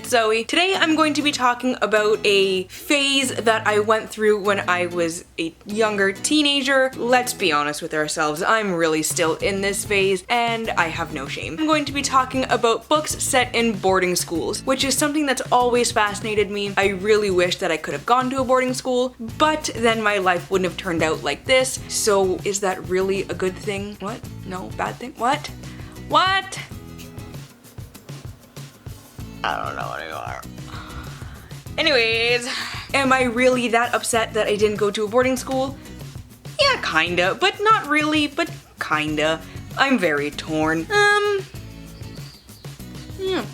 it's Zoe. Today I'm going to be talking about a phase that I went through when I was a younger teenager. Let's be honest with ourselves, I'm really still in this phase and I have no shame. I'm going to be talking about books set in boarding schools, which is something that's always fascinated me. I really wish that I could have gone to a boarding school, but then my life wouldn't have turned out like this. So is that really a good thing? What? No, bad thing? What? What? I don't know anymore. Anyways, am I really that upset that I didn't go to a boarding school? Yeah, kinda, but not really, but kinda. I'm very torn.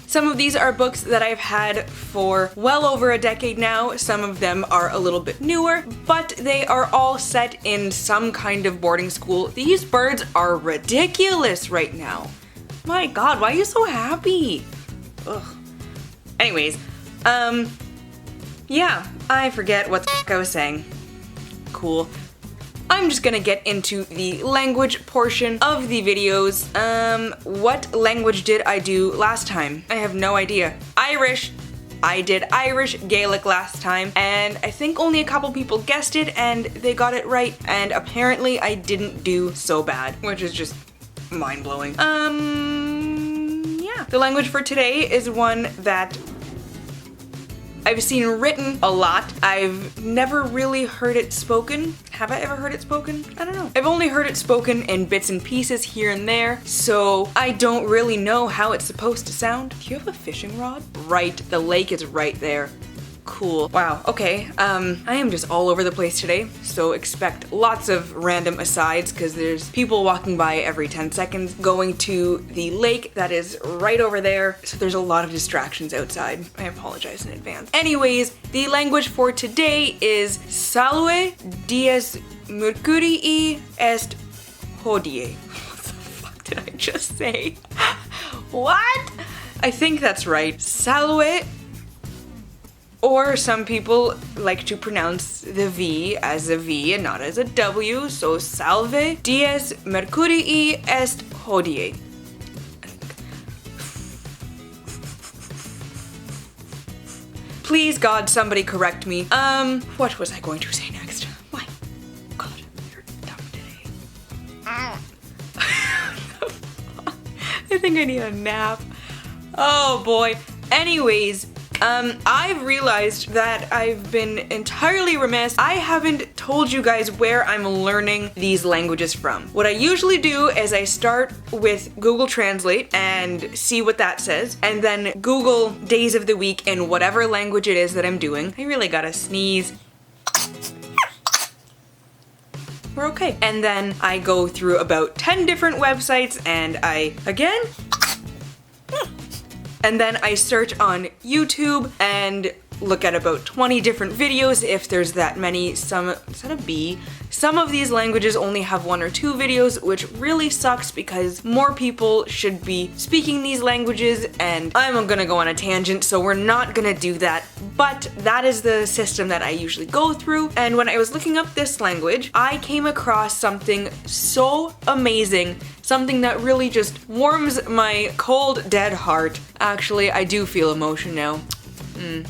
Some of these are books that I've had for well over a decade now. Some of them are a little bit newer, but they are all set in some kind of boarding school. These birds are ridiculous right now. My God, why are you so happy? Ugh. Anyways, yeah, I forget what the f I was saying. Cool. I'm just gonna get into the language portion of the videos. What language did I do last time? I have no idea. Irish. I did Irish Gaelic last time, and I think only a couple people guessed it and they got it right, and apparently I didn't do so bad, which is just mind-blowing. Yeah. The language for today is one that I've seen written a lot. I've never really heard it spoken. Have I ever heard it spoken? I don't know. I've only heard it spoken in bits and pieces here and there, so I don't really know how it's supposed to sound. Do you have a fishing rod? Right, the lake is right there. Cool. Wow, okay. I am just all over the place today, so expect lots of random asides because there's people walking by every 10 seconds going to the lake that is right over there, so there's a lot of distractions outside. I apologize in advance. Anyways, the language for today is Salve dies Mercurii est hodie. What the fuck did I just say? What? I think that's right. Salve. Or some people like to pronounce the V as a V and not as a W, so Salve dies Mercurii est hodie. Please, God, somebody correct me. What was I going to say next? My God, you're dumb today. I think I need a nap. Oh boy. Anyways, I've realized that I've been entirely remiss. I haven't told you guys where I'm learning these languages from. What I usually do is I start with Google Translate and see what that says, and then Google days of the week in whatever language it is that I'm doing. I really gotta sneeze. We're okay. And then I go through about 10 different websites and and then I search on YouTube and look at about 20 different videos if there's that many. Some of these languages only have 1 or 2 videos, which really sucks because more people should be speaking these languages, and I'm gonna go on a tangent, so we're not gonna do that. But that is the system that I usually go through, and when I was looking up this language, I came across something so amazing, something that really just warms my cold, dead heart. Actually, I do feel emotion now.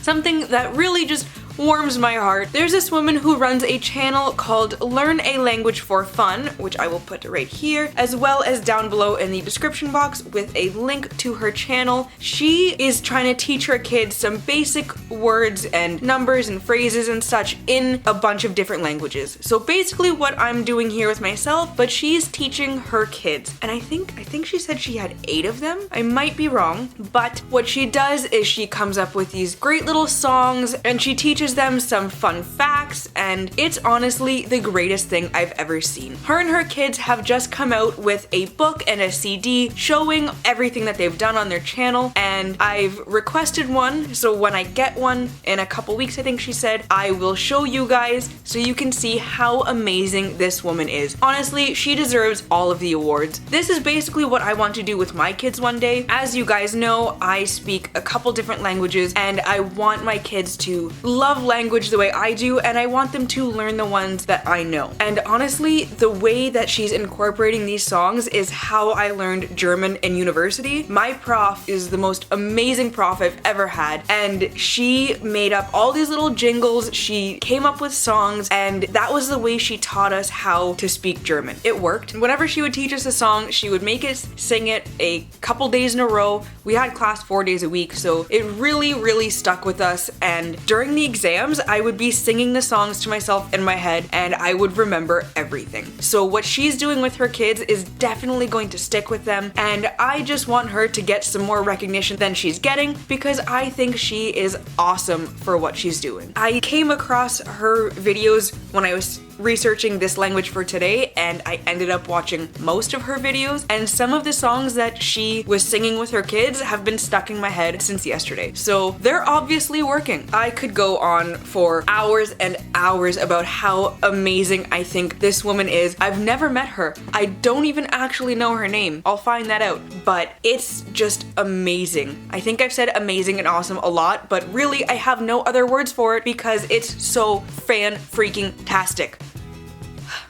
Something that really just warms my heart. There's this woman who runs a channel called Learn a Language for Fun, which I will put right here, as well as down below in the description box with a link to her channel. She is trying to teach her kids some basic words and numbers and phrases and such in a bunch of different languages. So basically what I'm doing here with myself, but she's teaching her kids. And I think she said she had 8 of them. I might be wrong, but what she does is she comes up with these great little songs and she teaches them some fun facts, and it's honestly the greatest thing I've ever seen. Her and her kids have just come out with a book and a CD showing everything that they've done on their channel, and I've requested one, so when I get one in a couple weeks, I think she said, I will show you guys so you can see how amazing this woman is. Honestly, she deserves all of the awards. This is basically what I want to do with my kids one day. As you guys know, I speak a couple different languages, and I want my kids to love love language the way I do, and I want them to learn the ones that I know. And honestly, the way that she's incorporating these songs is how I learned German in university. My prof is the most amazing prof I've ever had, and she made up all these little jingles, she came up with songs, and that was the way she taught us how to speak German. It worked. Whenever she would teach us a song, she would make us sing it a couple days in a row. We had class 4 days a week, so it really stuck with us, and during the exams, I would be singing the songs to myself in my head, and I would remember everything. So what she's doing with her kids is definitely going to stick with them, and I just want her to get some more recognition than she's getting, because I think she is awesome for what she's doing. I came across her videos when I was researching this language for today, and I ended up watching most of her videos, and some of the songs that she was singing with her kids have been stuck in my head since yesterday. So they're obviously working. I could go on for hours and hours about how amazing I think this woman is. I've never met her. I don't even actually know her name. I'll find that out, but it's just amazing. I think I've said amazing and awesome a lot, but really I have no other words for it because it's so fan-freaking-tastic.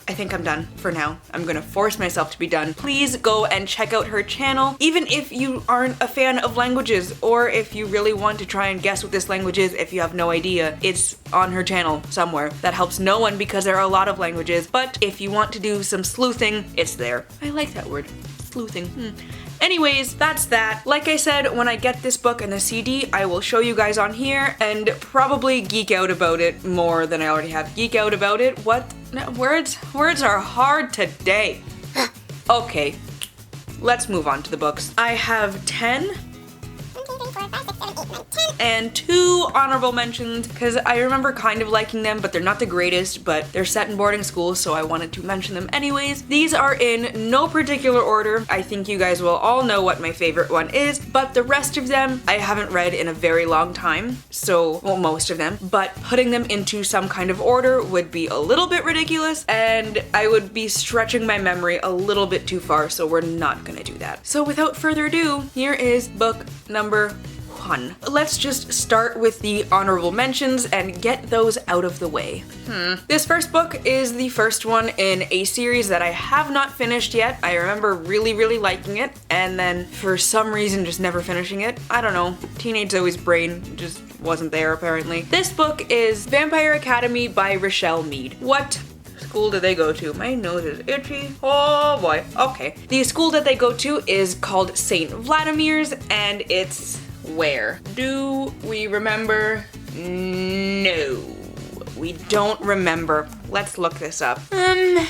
I think I'm done for now. I'm gonna force myself to be done. Please go and check out her channel, even if you aren't a fan of languages, or if you really want to try and guess what this language is if you have no idea. It's on her channel somewhere. That helps no one because there are a lot of languages, but if you want to do some sleuthing, it's there. I like that word, sleuthing. Anyways, that's that. Like I said, when I get this book and the CD, I will show you guys on here and probably geek out about it more than I already have. Geek out about it? What? No, words are hard today. Okay, let's move on to the books. I have 10 and 2 honorable mentions because I remember kind of liking them, but they're not the greatest, but they're set in boarding school, so I wanted to mention them anyways. These are in no particular order. I think you guys will all know what my favorite one is, but the rest of them I haven't read in a very long time, so, well, most of them, but putting them into some kind of order would be a little bit ridiculous, and I would be stretching my memory a little bit too far, so we're not gonna do that. So without further ado, here is book number 1. Let's just start with the honorable mentions and get those out of the way. This first book is the first one in a series that I have not finished yet. I remember really liking it, and then for some reason just never finishing it. I don't know, teenage Zoe's brain just wasn't there apparently. This book is Vampire Academy by Rochelle Mead. What school do they go to? My nose is itchy. Oh boy. Okay. The school that they go to is called St. Vladimir's, and it's where? Do we remember? No. We don't remember. Let's look this up. Let's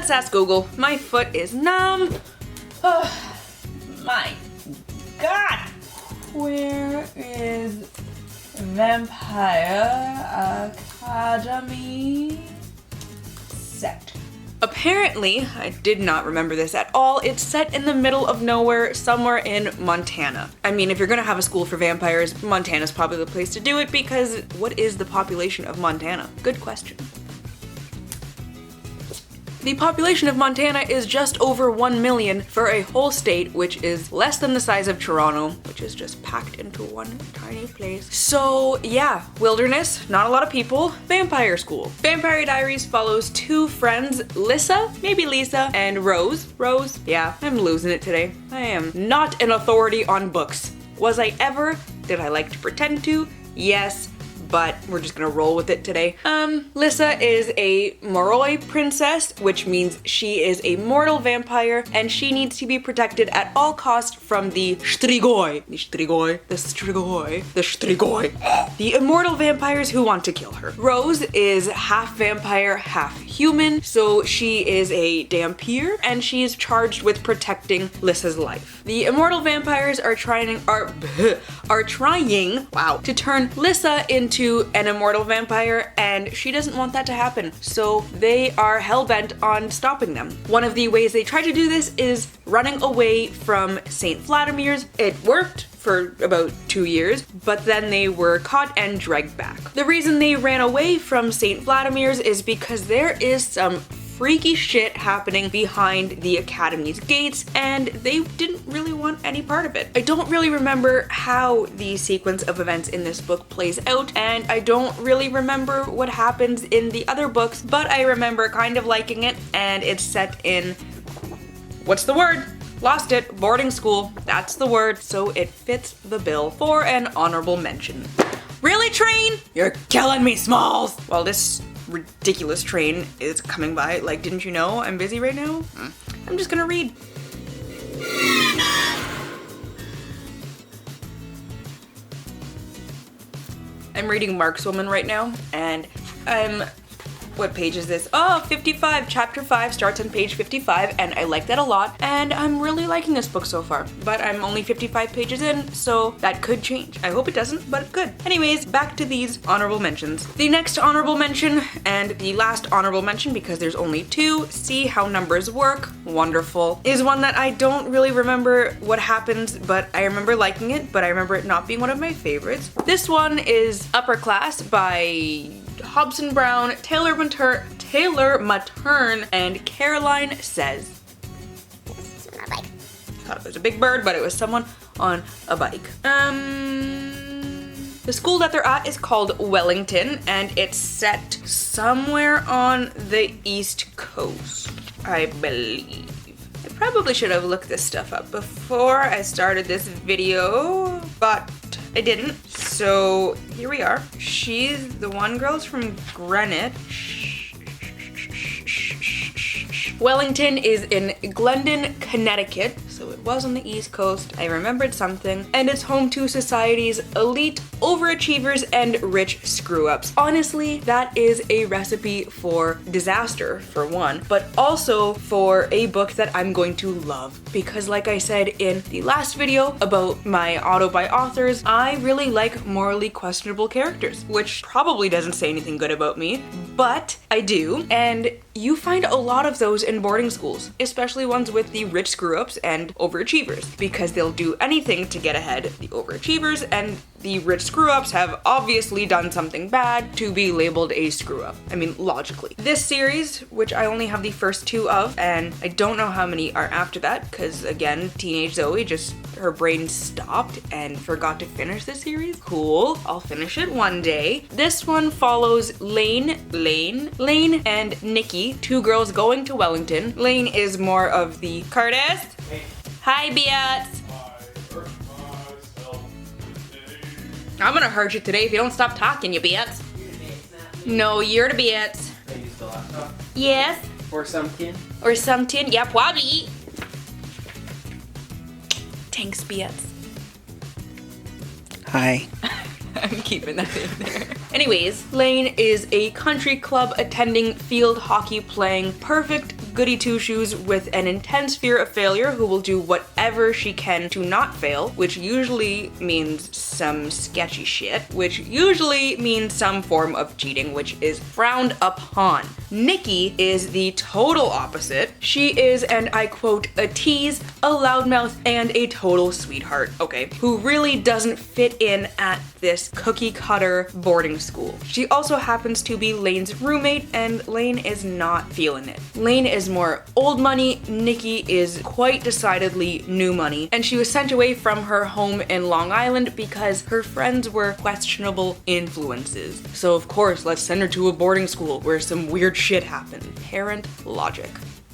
ask Google. My foot is numb. Oh, my God. Where is Vampire Academy set? Apparently, I did not remember this at all, it's set in the middle of nowhere, somewhere in Montana. I mean, if you're gonna have a school for vampires, Montana's probably the place to do it because what is the population of Montana? Good question. The population of Montana is just over 1 million for a whole state, which is less than the size of Toronto, which is just packed into one tiny place. So yeah, wilderness, not a lot of people, vampire school. Vampire Diaries follows 2 friends, Lissa, maybe Lisa, and Rose. Rose? Yeah, I'm losing it today. I am not an authority on books. Was I ever? Did I like to pretend to? Yes. But we're just gonna roll with it today. Lissa is a Moroi princess, which means she is a mortal vampire, and she needs to be protected at all costs from the Strigoi. The immortal vampires who want to kill her. Rose is half vampire, half human, so she is a Dampier, and she is charged with protecting Lissa's life. The immortal vampires are trying, wow, to turn Lissa into an immortal vampire, and she doesn't want that to happen, so they are hell-bent on stopping them. One of the ways they try to do this is running away from St. Vladimir's. It worked for about 2 years, but then they were caught and dragged back. The reason they ran away from St. Vladimir's is because there is some freaky shit happening behind the academy's gates, and they didn't really want any part of it. I don't really remember how the sequence of events in this book plays out, and I don't really remember what happens in the other books, but I remember kind of liking it, and it's set in, what's the word? Lost it. Boarding school. That's the word. So it fits the bill for an honorable mention. Really, train? You're killing me, Smalls! While this ridiculous train is coming by, like, didn't you know I'm busy right now? I'm just gonna read. I'm reading Mark's Woman right now, and what page is this? Oh, 55. Chapter 5 starts on page 55, and I like that a lot, and I'm really liking this book so far. But I'm only 55 pages in, so that could change. I hope it doesn't, but it could. Anyways, back to these honorable mentions. The next honorable mention, and the last honorable mention, because there's only 2, see how numbers work, wonderful, is one that I don't really remember what happens, but I remember liking it, but I remember it not being one of my favorites. This one is Upper Class by Hobson Brown, Taylor Matern, and Caroline Says. Someone on a bike. Thought it was a big bird, but it was someone on a bike. The school that they're at is called Wellington, and it's set somewhere on the East Coast, I believe. I probably should have looked this stuff up before I started this video, but I didn't. So here we are. The one girl's from Greenwich. Wellington is in Glendon, Connecticut, so it was on the East Coast. I remembered something. And it's home to society's elite overachievers and rich screw-ups. Honestly, that is a recipe for disaster, for one, but also for a book that I'm going to love. Because like I said in the last video about my auto by authors, I really like morally questionable characters, which probably doesn't say anything good about me, but I do. And you find a lot of those in boarding schools, especially ones with the rich screw-ups and overachievers, because they'll do anything to get ahead. The overachievers and the rich screw-ups have obviously done something bad to be labeled a screw-up. I mean, logically. This series, which I only have the first 2 of, and I don't know how many are after that, because again, teenage Zoe her brain stopped and forgot to finish the series. Cool, I'll finish it one day. This one follows Lane and Nikki, 2 girls going to Wellington. Lane is more of the Curtis. Hey. Hi, Beats. I'm gonna hurt you today if you don't stop talking, you Beats. No, you're the Beats. I use the laptop? Yes. Or something? Or something, yeah, probably. Thanks, Beats. Hi. I'm keeping that in there. Anyways, Lane is a country club attending, field hockey playing, perfect goody two-shoes with an intense fear of failure who will do whatever she can to not fail, which usually means some sketchy shit, which usually means some form of cheating, which is frowned upon. Nikki is the total opposite. She is, and I quote, a tease, a loudmouth, and a total sweetheart, okay, who really doesn't fit in at this cookie cutter boarding school. She also happens to be Lane's roommate, and Lane is not feeling it. Lane is more old money, Nikki is quite decidedly new money, and she was sent away from her home in Long Island because her friends were questionable influences. So of course, let's send her to a boarding school where some weird shit happened. Parent logic.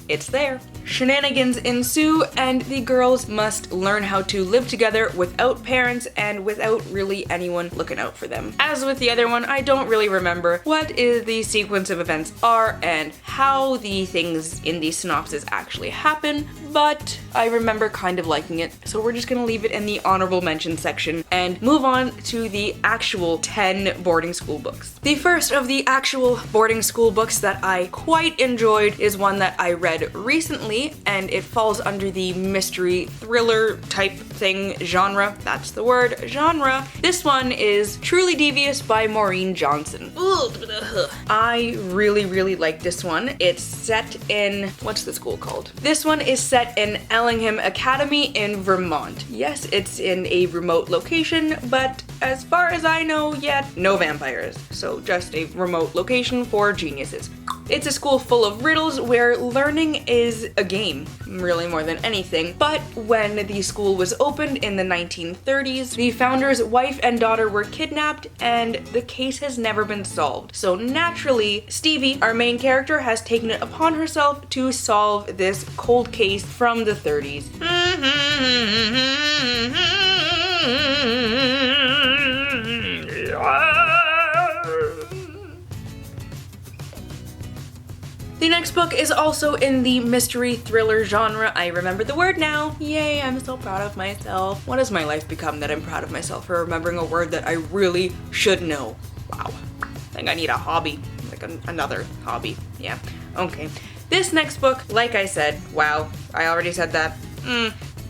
It's there. Shenanigans ensue, and the girls must learn how to live together without parents and without really anyone looking out for them. As with the other one, I don't really remember what the sequence of events are and how the things in the synopsis actually happen, but I remember kind of liking it, so we're just gonna leave it in the honorable mention section and move on to the actual 10 boarding school books. The first of the actual boarding school books that I quite enjoyed is one that I read recently, and it falls under the mystery thriller type thing genre. That's the word, genre. This one is Truly Devious by Maureen Johnson. I really like this one. It's set in, what's the school called? This one is set in Ellingham Academy in Vermont. Yes, it's in a remote location, but as far as I know yet, no vampires. So just a remote location for geniuses. It's a school full of riddles where learning is a game, really more than anything. But when the school was opened in the 1930s, the founder's wife and daughter were kidnapped and the case has never been solved. So naturally, Stevie, our main character, has taken it upon herself to solve this cold case from the 30s. The next book is also in the mystery thriller genre. I remember the word now. Yay, I'm so proud of myself. What has my life become that I'm proud of myself for remembering a word that I really should know? Wow. I think I need a hobby. Like another hobby. Yeah. Okay. This next book, like I said, wow, I already said that.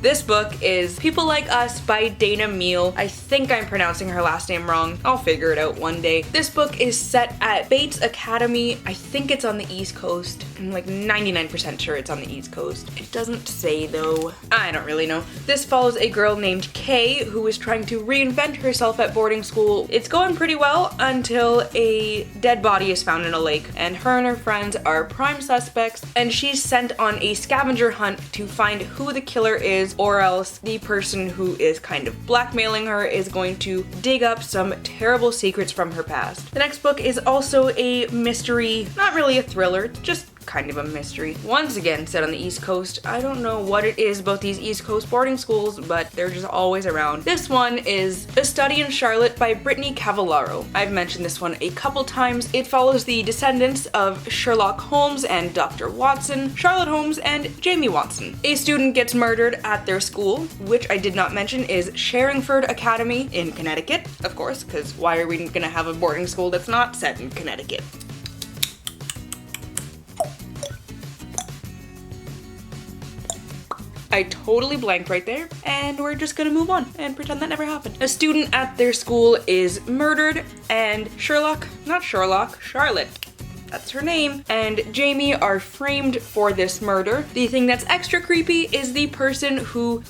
This book is People Like Us by Dana Meal. I think I'm pronouncing her last name wrong. I'll figure it out one day. This book is set at Bates Academy. I think it's on the East Coast. I'm like 99% sure it's on the East Coast. It doesn't say though. I don't really know. This follows a girl named Kay who is trying to reinvent herself at boarding school. It's going pretty well until a dead body is found in a lake, and her friends are prime suspects, and she's sent on a scavenger hunt to find who the killer is, or else the person who is kind of blackmailing her is going to dig up some terrible secrets from her past. The next book is also a mystery, not really a thriller, just kind of a mystery. Once again, set on the East Coast. I don't know what it is about these East Coast boarding schools, but they're just always around. This one is A Study in Charlotte by Brittany Cavallaro. I've mentioned this one a couple times. It follows the descendants of Sherlock Holmes and Dr. Watson, Charlotte Holmes and Jamie Watson. A student gets murdered at their school, which I did not mention is Sherringford Academy in Connecticut, of course, because why are we gonna have a boarding school that's not set in Connecticut? I totally blanked right there, and we're just gonna move on and pretend that never happened. A student at their school is murdered, and Charlotte, that's her name, and Jamie are framed for this murder. The thing that's extra creepy is the person who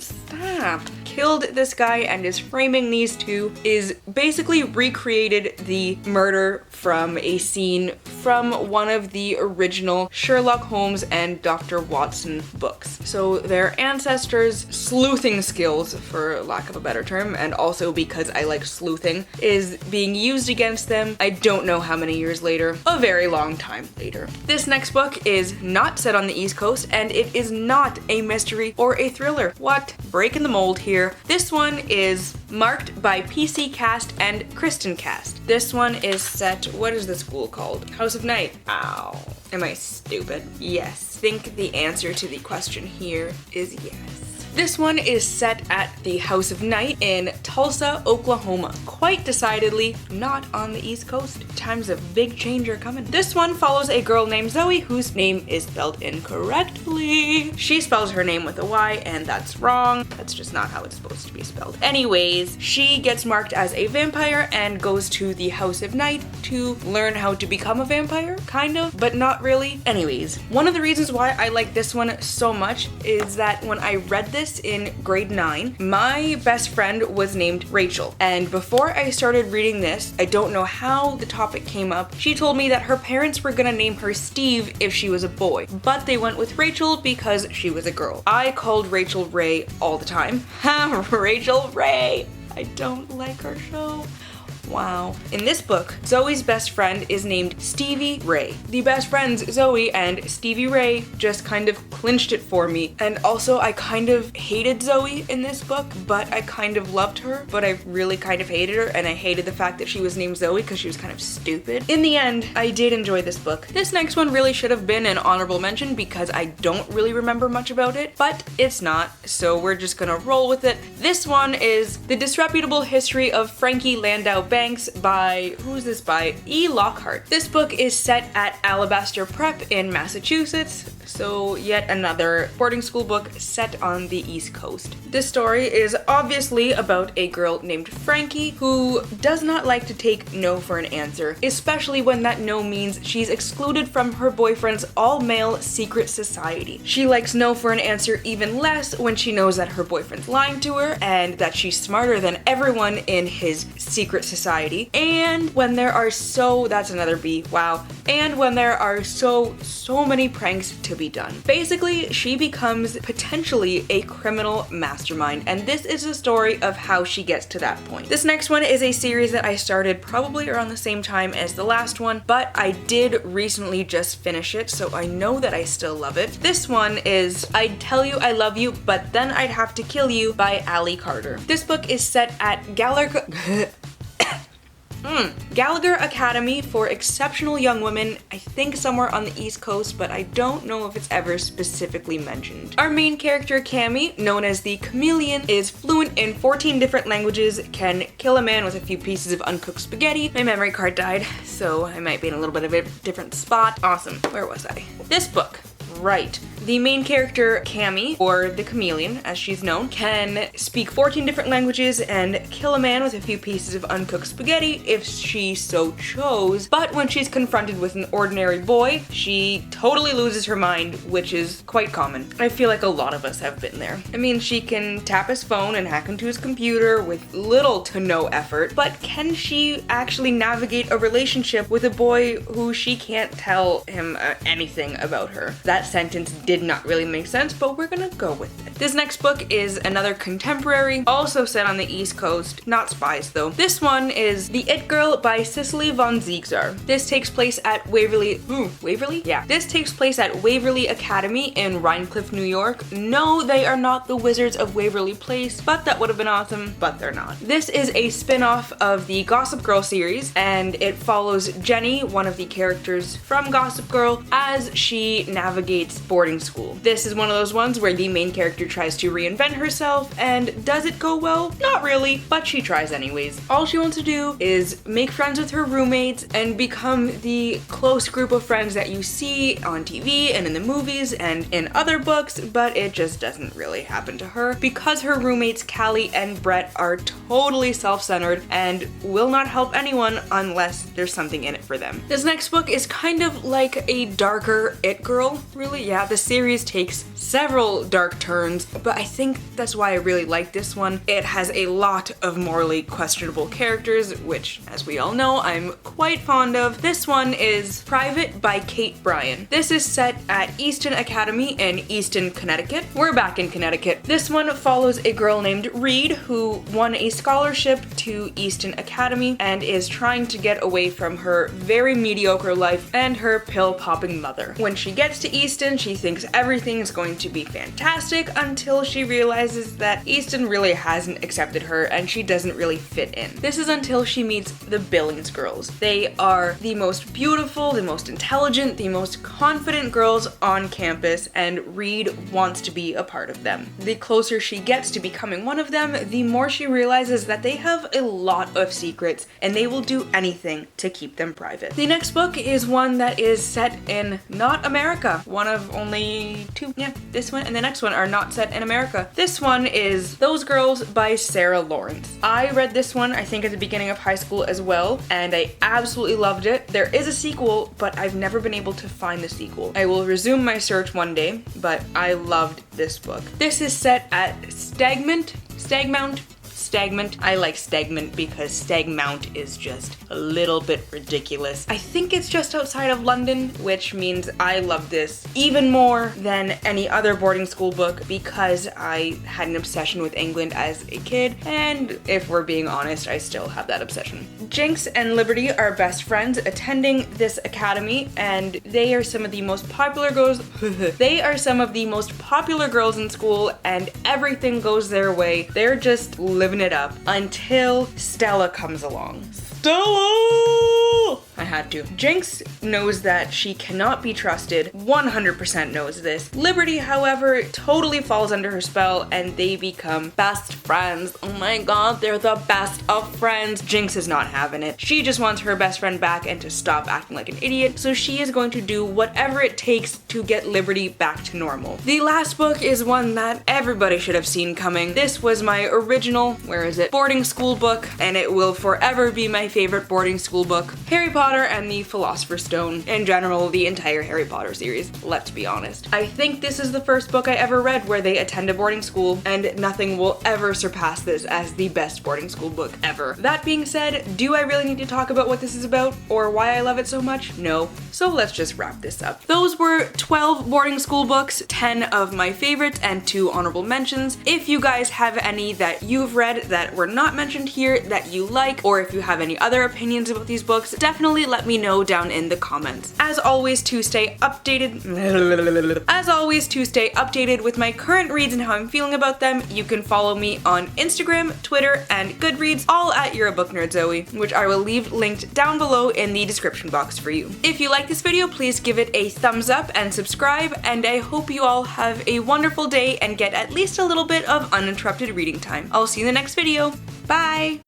killed this guy and is framing these two is basically recreated the murder from a scene from one of the original Sherlock Holmes and Dr. Watson books. So their ancestors' sleuthing skills, for lack of a better term, and also because I like sleuthing, is being used against them. I don't know how many years later, a very long time later. This next book is not set on the East Coast, and it is not a mystery or a thriller. What? Breaking the mold here. This one is marked by PC Cast and Kristen Cast. This one is set, what is the school called? House of Night. Ow. Am I stupid? Yes. I think the answer to the question here is yes. This one is set at the House of Night in Tulsa, Oklahoma. Quite decidedly not on the East Coast. Times of big change are coming. This one follows a girl named Zoe whose name is spelled incorrectly. She spells her name with a Y, and that's wrong. That's just not how it's supposed to be spelled. Anyways, she gets marked as a vampire and goes to the House of Night to learn how to become a vampire, kind of, but not really. Anyways, one of the reasons why I like this one so much is that when I read this in grade 9, my best friend was named Rachel, and before I started reading this, I don't know how the topic came up, she told me that her parents were gonna name her Steve if she was a boy, but they went with Rachel because she was a girl. I called Rachel Ray all the time. Ha, Rachel Ray! I don't like her show. Wow. In this book, Zoe's best friend is named Stevie Ray. The best friends, Zoe and Stevie Ray, just kind of clinched it for me. And also, I kind of hated Zoe in this book, but I kind of loved her, but I really kind of hated her, and I hated the fact that she was named Zoe because she was kind of stupid. In the end, I did enjoy this book. This next one really should have been an honorable mention because I don't really remember much about it, but it's not, so we're just gonna roll with it. This one is The Disreputable History of Frankie Landau Banks by, who's this by? E. Lockhart. This book is set at Alabaster Prep in Massachusetts, so yet another boarding school book set on the East Coast. This story is obviously about a girl named Frankie who does not like to take no for an answer, especially when that no means she's excluded from her boyfriend's all-male secret society. She likes no for an answer even less when she knows that her boyfriend's lying to her and that she's smarter than everyone in his secret society. society, and when there are that's another B, wow, and when there are so many pranks to be done. Basically, she becomes potentially a criminal mastermind, and this is the story of how she gets to that point. This next one is a series that I started probably around the same time as the last one, but I did recently just finish it, so I know that I still love it. This one is I'd Tell You I Love You, But Then I'd Have to Kill You by Ali Carter. This book is set at Gallagher Academy for Exceptional Young Women, I think somewhere on the East Coast, but I don't know if it's ever specifically mentioned. Our main character, Cammy, known as the Chameleon, is fluent in 14 different languages, can kill a man with a few pieces of uncooked spaghetti. My memory card died, so I might be in a little bit of a different spot. Awesome. Where was I? This book. Right. The main character, Cammy, or the Chameleon, as she's known, can speak 14 different languages and kill a man with a few pieces of uncooked spaghetti if she so chose, but when she's confronted with an ordinary boy, she totally loses her mind, which is quite common. I feel like a lot of us have been there. I mean, she can tap his phone and hack into his computer with little to no effort, but can she actually navigate a relationship with a boy who she can't tell him anything about her? That sentence did not really make sense, but we're gonna go with it. This next book is another contemporary, also set on the East Coast, not spies though. This one is The It Girl by Cicely von Ziegler. This takes place at Waverly? Yeah. This takes place at Waverly Academy in Rhinecliff, New York. No, they are not the Wizards of Waverly Place, but that would have been awesome, but they're not. This is a spin-off of the Gossip Girl series, and it follows Jenny, one of the characters from Gossip Girl, as she navigates boarding school. This is one of those ones where the main character tries to reinvent herself, and does it go well? Not really, but she tries anyways. All she wants to do is make friends with her roommates and become the close group of friends that you see on TV and in the movies and in other books, but it just doesn't really happen to her because her roommates Callie and Brett are totally self-centered and will not help anyone unless there's something in it for them. This next book is kind of like a darker It Girl, really. Yeah, the series takes several dark turns, but I think that's why I really like this one. It has a lot of morally questionable characters, which, as we all know, I'm quite fond of. This one is Private by Kate Bryan. This is set at Easton Academy in Easton, Connecticut. We're back in Connecticut. This one follows a girl named Reed who won a scholarship to Easton Academy and is trying to get away from her very mediocre life and her pill-popping mother. When she gets to Easton, she thinks everything is going to be fantastic until she realizes that Easton really hasn't accepted her and she doesn't really fit in. This is until she meets the Billings girls. They are the most beautiful, the most intelligent, the most confident girls on campus, and Reed wants to be a part of them. The closer she gets to becoming one of them, the more she realizes that they have a lot of secrets and they will do anything to keep them private. The next book is one that is set in not America. One of only two. Yeah, this one and the next one are not set in America. This one is Those Girls by Sarah Lawrence. I read this one, I think, at the beginning of high school as well, and I absolutely loved it. There is a sequel, but I've never been able to find the sequel. I will resume my search one day, but I loved this book. This is set at Stagmount. I like Stagmount because Stagmount is just a little bit ridiculous. I think it's just outside of London, which means I love this even more than any other boarding school book because I had an obsession with England as a kid, and if we're being honest, I still have that obsession. Jinx and Liberty are best friends attending this academy, and they are some of the most popular girls. They are some of the most popular girls in school, and everything goes their way. They're just living it up until Stella comes along. Stella! I had to. Jinx knows that she cannot be trusted, 100% knows this. Liberty, however, totally falls under her spell and they become best friends. Oh my god, they're the best of friends. Jinx is not having it. She just wants her best friend back and to stop acting like an idiot, so she is going to do whatever it takes to get Liberty back to normal. The last book is one that everybody should have seen coming. This was my original, boarding school book, and it will forever be my favorite boarding school book. Harry Potter and the Philosopher's Stone. In general, the entire Harry Potter series, let's be honest. I think this is the first book I ever read where they attend a boarding school, and nothing will ever surpass this as the best boarding school book ever. That being said, do I really need to talk about what this is about or why I love it so much? No. So let's just wrap this up. Those were 12 boarding school books, 10 of my favorites and 2 honorable mentions. If you guys have any that you've read that were not mentioned here that you like, or if you have any other opinions about these books, definitely let me know down in the comments. As always, to stay updated with my current reads and how I'm feeling about them, you can follow me on Instagram, Twitter, and Goodreads, all at You're a Book Nerd Zoe, which I will leave linked down below in the description box for you. If you like this video, please give it a thumbs up and subscribe, and I hope you all have a wonderful day and get at least a little bit of uninterrupted reading time. I'll see you in the next video. Bye!